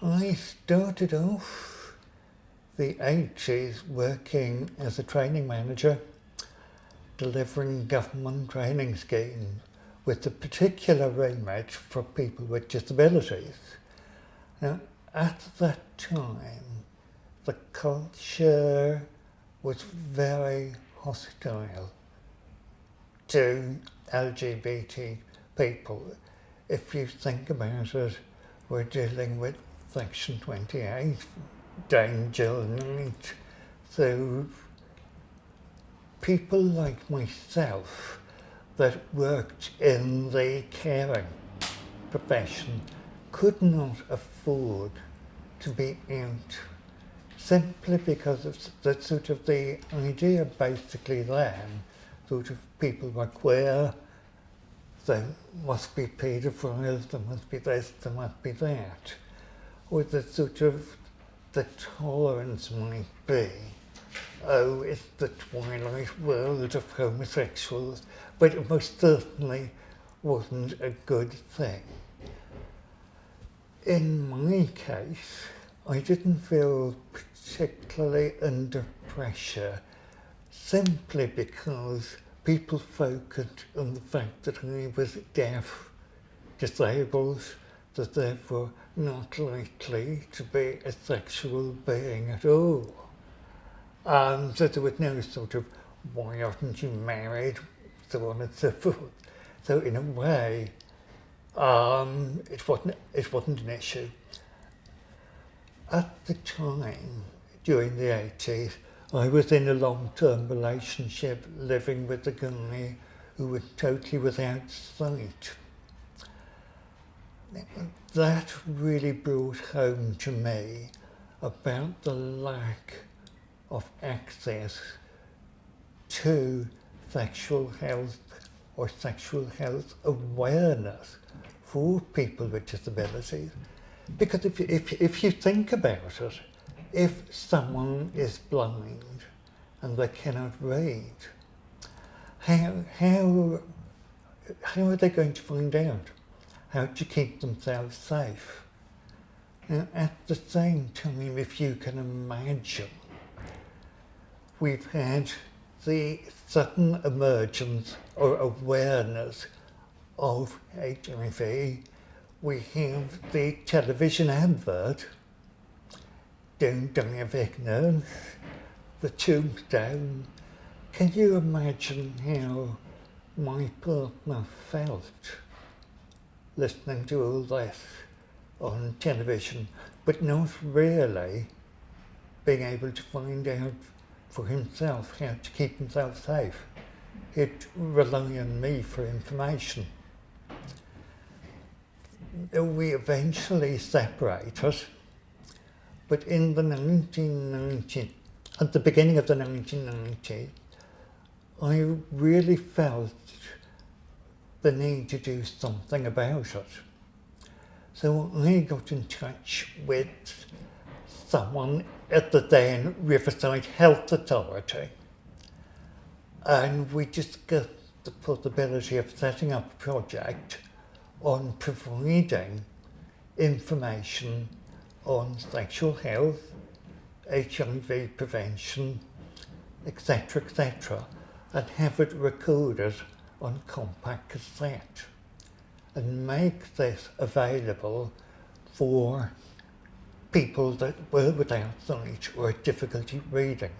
I started off the 80s working as a training manager, delivering government training schemes with a particular remit for people with disabilities. Now, at that time, the culture was very hostile to LGBT people. If you think about it, we're dealing with Section 28, danger night. So people like myself that worked in the caring profession could not afford to be out, simply because of the idea basically then, sort of people were queer, there must be paedophiles, there must be this, there must be that. Or the tolerance might be, oh, it's the twilight world of homosexuals, but it most certainly wasn't a good thing. In my case, I didn't feel particularly under pressure, simply because people focused on the fact that I was deaf, disabled, that therefore not likely to be a sexual being at all. So there was no sort of, why aren't you married, so on and so forth. So in a way, it wasn't an issue. At the time, during the 80s, I was in a long-term relationship living with a guy who was totally without sight. That really brought home to me about the lack of access to sexual health or sexual health awareness for people with disabilities. Because if you think about it, if someone is blind and they cannot read, how are they going to find out how to keep themselves safe? Now, at the same time, if you can imagine, we've had the sudden emergence or awareness of HIV. We have the television advert, don't die of ignorance, the tombstone. Can you imagine how my partner felt listening to all this on television, but not really being able to find out for himself how to keep himself safe? He'd rely on me for information. We eventually separated, but in the 1990s, at the beginning of the 1990s, I really felt the need to do something about it. So I got in touch with someone at the then Riverside Health Authority, and we discussed the possibility of setting up a project on providing information on sexual health, HIV prevention, etc., and have it recorded on compact cassette and make this available for people that were without sight or had difficulty reading.